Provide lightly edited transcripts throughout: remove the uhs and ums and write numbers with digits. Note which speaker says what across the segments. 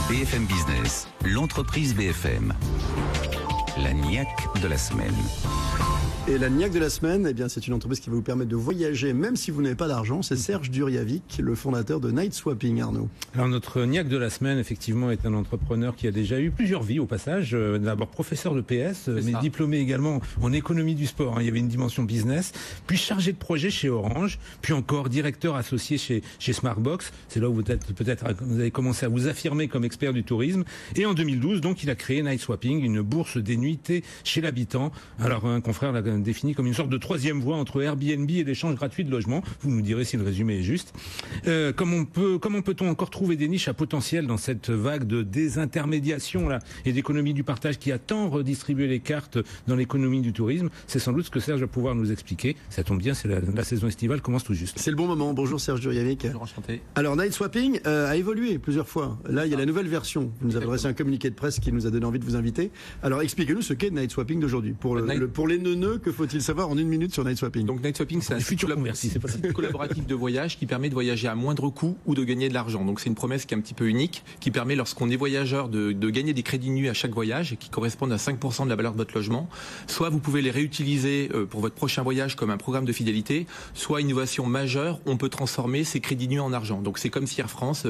Speaker 1: BFM Business, l'entreprise BFM. La niaque de la semaine.
Speaker 2: Et la niaque de la semaine, eh bien, c'est une entreprise qui va vous permettre de voyager même si vous n'avez pas d'argent. C'est Serge Durjavic, le fondateur de Night Swapping, Arnaud.
Speaker 3: Alors notre niaque de la semaine, effectivement, est un entrepreneur qui a déjà eu plusieurs vies au passage. D'abord professeur de PS, mais diplômé également en économie du sport. Il y avait une dimension business. Puis chargé de projet chez Orange. Puis encore directeur associé chez Smartbox. C'est là où peut-être vous avez commencé à vous affirmer comme expert du tourisme. Et en 2012, donc, il a créé Night Swapping, une bourse des nuitées chez l'habitant. Alors un confrère l'a défini comme une sorte de troisième voie entre Airbnb et l'échange gratuit de logements. Vous nous direz si le résumé est juste. Comment peut-on encore trouver des niches à potentiel dans cette vague de désintermédiation là et d'économie du partage qui a tant redistribué les cartes dans l'économie du tourisme? C'est sans doute ce que Serge va pouvoir nous expliquer. Ça tombe bien, c'est la saison estivale commence tout juste.
Speaker 2: C'est le bon moment. Bonjour Serge Durjavic.
Speaker 4: Bonjour, enchanté.
Speaker 2: Alors Night Swapping a évolué plusieurs fois. Là, il y a la nouvelle version. Vous nous avez adressé un communiqué de presse qui nous a donné envie de vous inviter. Alors expliquez-nous ce qu'est Night Swapping d'aujourd'hui. Pour les neuneux, que faut-il savoir en une minute sur Night Swapping?
Speaker 4: Donc Night Swapping, c'est un site collaboratif de voyage qui permet de voyager à moindre coût ou de gagner de l'argent. Donc c'est une promesse qui est un petit peu unique, qui permet lorsqu'on est voyageur de gagner des crédits nus à chaque voyage qui correspondent à 5% de la valeur de votre logement. Soit vous pouvez les réutiliser pour votre prochain voyage comme un programme de fidélité, soit innovation majeure, on peut transformer ces crédits nus en argent. Donc c'est comme si Air France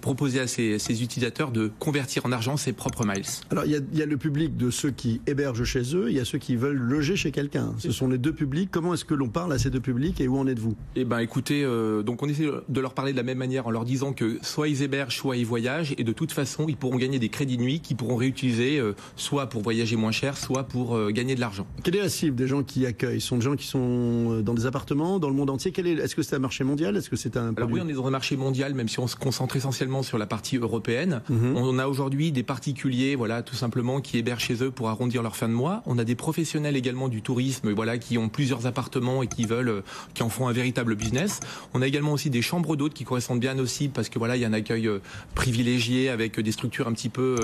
Speaker 4: proposait à ses utilisateurs de convertir en argent ses propres miles.
Speaker 2: Alors il y a le public de ceux qui hébergent chez eux, il y a ceux qui veulent loger chez quelqu'un. Ce sont les deux publics. Comment est-ce que l'on parle à ces deux publics et où en êtes-vous?
Speaker 4: Eh ben, écoutez, donc on essaie de leur parler de la même manière en leur disant que soit ils hébergent, soit ils voyagent, et de toute façon, ils pourront gagner des crédits nuits qu'ils pourront réutiliser, soit pour voyager moins cher, soit pour gagner de l'argent.
Speaker 2: Quelle est la cible des gens qui accueillent? Ce sont des gens qui sont dans des appartements, dans le monde entier. Est-ce que c'est un marché mondial? Est-ce que c'est un produit?
Speaker 4: Alors oui, on est dans un marché mondial, même si on se concentre essentiellement sur la partie européenne. On a aujourd'hui des particuliers, voilà, tout simplement, qui hébergent chez eux pour arrondir leur fin de mois. On a des professionnels également du tourisme, voilà, qui ont plusieurs appartements et qui en font un véritable business. On a également aussi des chambres d'hôtes qui correspondent bien aussi parce que voilà, il y a un accueil privilégié avec des structures un petit peu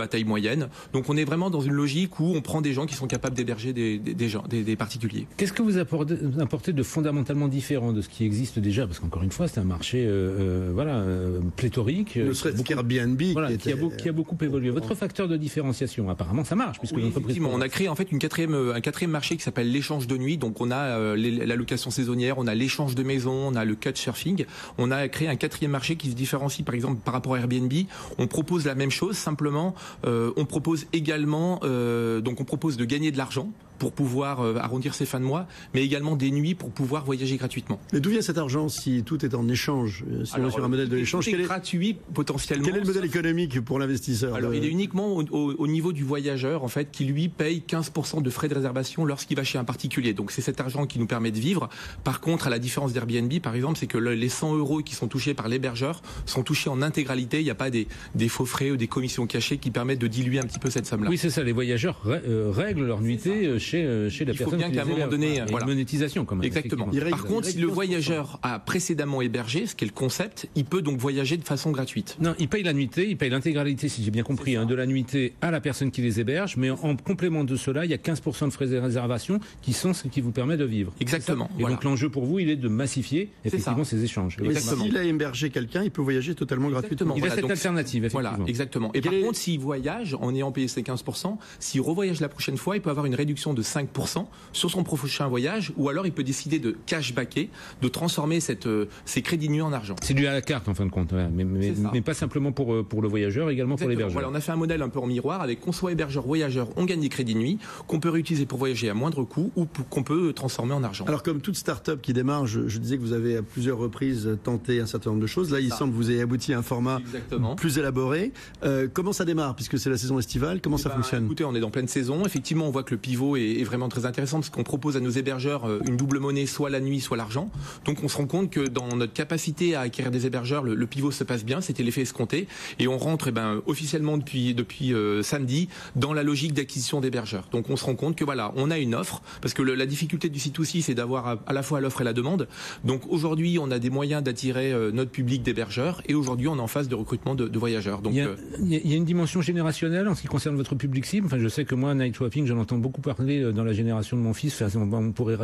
Speaker 4: à taille moyenne. Donc on est vraiment dans une logique où on prend des gens qui sont capables d'héberger des particuliers.
Speaker 3: Qu'est-ce que vous apportez de fondamentalement différent de ce qui existe déjà? Parce qu'encore une fois, c'est un marché pléthorique.
Speaker 2: Ne serait-ce qu'Airbnb
Speaker 3: qui a beaucoup évolué. Votre facteur de différenciation, apparemment, ça marche puisque l'entreprise.
Speaker 4: On a créé en fait un quatrième marché qui s'appelle l'échange de nuit. Donc on a la location saisonnière, on a l'échange de maisons, on a le couchsurfing. On a créé un quatrième marché qui se différencie par exemple par rapport à Airbnb. On propose la même chose, simplement on propose également on propose de gagner de l'argent pour pouvoir arrondir ses fins de mois, mais également des nuits pour pouvoir voyager gratuitement.
Speaker 2: Mais d'où vient cet argent si tout est en échange? Si on est sur un modèle de l'échange,
Speaker 4: c'est gratuit potentiellement.
Speaker 2: Quel est le modèle économique pour l'investisseur?
Speaker 4: Alors il est uniquement au niveau du voyageur en fait qui lui paye 15% de frais de réservation lorsqu'il va chez un particulier. Donc c'est cet argent qui nous permet de vivre. Par contre, à la différence d'Airbnb par exemple, c'est que les 100 € qui sont touchés par l'hébergeur sont touchés en intégralité. Il n'y a pas des faux frais ou des commissions cachées qui permettent de diluer un petit peu cette somme-là.
Speaker 3: Oui, c'est ça. Les voyageurs règlent leur nuitée chez la personne.
Speaker 4: Il faut bien qu'à un moment donné,
Speaker 3: une monétisation quand même.
Speaker 4: Exactement. Par contre, si le voyageur a précédemment hébergé, ce qui est le concept, il peut donc voyager de façon gratuite.
Speaker 3: Non, il paye la nuitée, il paye l'intégralité, si j'ai bien compris, de la nuitée à la personne qui les héberge, mais en complément de cela, il y a 15% de frais de réservation qui sont ce qui vous permet de vivre.
Speaker 4: Exactement.
Speaker 3: Et donc l'enjeu pour vous, il est de massifier effectivement ces échanges.
Speaker 2: Mais s'il a hébergé quelqu'un, il peut voyager totalement gratuitement.
Speaker 3: Il a cette alternative, effectivement.
Speaker 4: Voilà, exactement. Et par contre, s'il voyage en ayant payé ses 15%, s'il revoyage la prochaine fois, il peut avoir une réduction de 5% sur son prochain voyage, ou alors il peut décider de cashbacker, de transformer ces crédits nus en argent.
Speaker 3: C'est dû à la carte en fin de compte, mais pas simplement pour le voyageur, également pour l'hébergeur.
Speaker 4: Voilà, on a fait un modèle un peu en miroir avec qu'on soit hébergeur, voyageur, on gagne des crédits nuits qu'on peut réutiliser pour voyager à moindre coût ou qu'on peut transformer en argent.
Speaker 2: Alors comme toute start-up qui démarre, je disais que vous avez à plusieurs reprises tenté un certain nombre de choses. Là, il semble que vous ayez abouti à un format plus élaboré. Comment ça démarre puisque c'est la saison estivale? Comment ça fonctionne?
Speaker 4: Écoutez, on est dans pleine saison. Effectivement, on voit que le pivot est vraiment très intéressant parce qu'on propose à nos hébergeurs une double monnaie, soit la nuit, soit l'argent. Donc on se rend compte que dans notre capacité à acquérir des hébergeurs, le pivot se passe bien, c'était l'effet escompté. Et on rentre officiellement depuis samedi dans la logique d'acquisition d'hébergeurs. Donc on se rend compte que voilà, on a une offre, parce que la difficulté du site aussi, c'est d'avoir à la fois l'offre et la demande. Donc aujourd'hui, on a des moyens d'attirer notre public d'hébergeurs, et aujourd'hui, on est en phase de recrutement de voyageurs. Donc,
Speaker 3: il y a une dimension générationnelle en ce qui concerne votre public cible. Enfin, je sais que moi, Night Swapping, j'en entends beaucoup parler arriver dans la génération de mon fils, on pourrait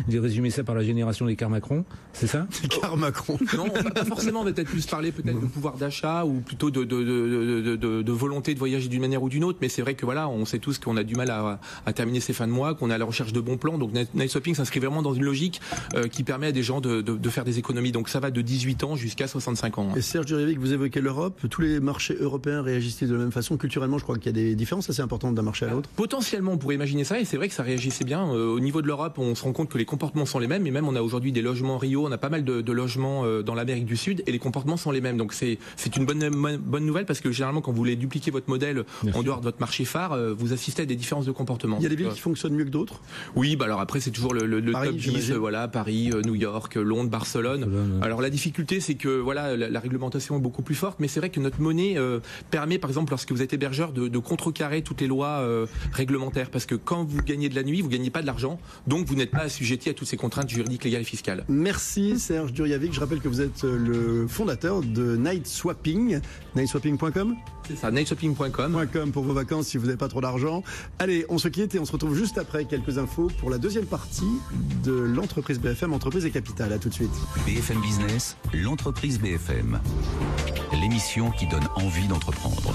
Speaker 3: résumer ça par la génération des Car Macron, c'est ça?
Speaker 2: Car Macron.
Speaker 4: Non, pas forcément, on va peut-être plus parler de pouvoir d'achat ou plutôt de volonté de voyager d'une manière ou d'une autre, mais c'est vrai que voilà, on sait tous qu'on a du mal à terminer ses fins de mois, qu'on est à la recherche de bons plans, donc Night Swapping s'inscrit vraiment dans une logique qui permet à des gens de faire des économies, donc ça va de 18 ans jusqu'à 65 ans.
Speaker 2: Et Serge Djurjevic, vous évoquez l'Europe, tous les marchés européens réagissent-ils de la même façon? Culturellement, je crois qu'il y a des différences assez importantes d'un marché à l'autre.
Speaker 4: Potentiellement, on pourrait imaginer ça, et c'est vrai que ça réagissait bien. Au niveau de l'Europe, on se rend compte que les comportements sont les mêmes, et même on a aujourd'hui des logements Rio, on a pas mal de logements dans l'Amérique du Sud, et les comportements sont les mêmes. Donc c'est une bonne nouvelle, parce que généralement, quand vous voulez dupliquer votre modèle en dehors de votre marché phare, vous assistez à des différences de comportement.
Speaker 2: Il y a des villes qui fonctionnent mieux que d'autres?
Speaker 4: Oui, alors après c'est toujours le
Speaker 2: Paris,
Speaker 4: top 10, Paris, New York, Londres, Barcelone. Alors la difficulté, c'est que la réglementation est beaucoup plus forte, mais c'est vrai que notre monnaie permet, par exemple, lorsque vous êtes hébergeur, de contrecarrer toutes les lois réglementaires, parce que quand vous gagnez de la nuit, vous gagnez pas de l'argent, donc vous n'êtes pas assujetti à toutes ces contraintes juridiques, légales et fiscales.
Speaker 2: Merci Serge Djurjevic. Je rappelle que vous êtes le fondateur de Night Swapping, nightswapping.com.
Speaker 4: C'est ça, nightswapping.com
Speaker 2: pour vos vacances si vous n'avez pas trop d'argent. Allez, on se quitte et on se retrouve juste après quelques infos pour la deuxième partie de l'entreprise BFM, Entreprise et Capital. À tout de suite.
Speaker 1: BFM Business, l'entreprise BFM. L'émission qui donne envie d'entreprendre.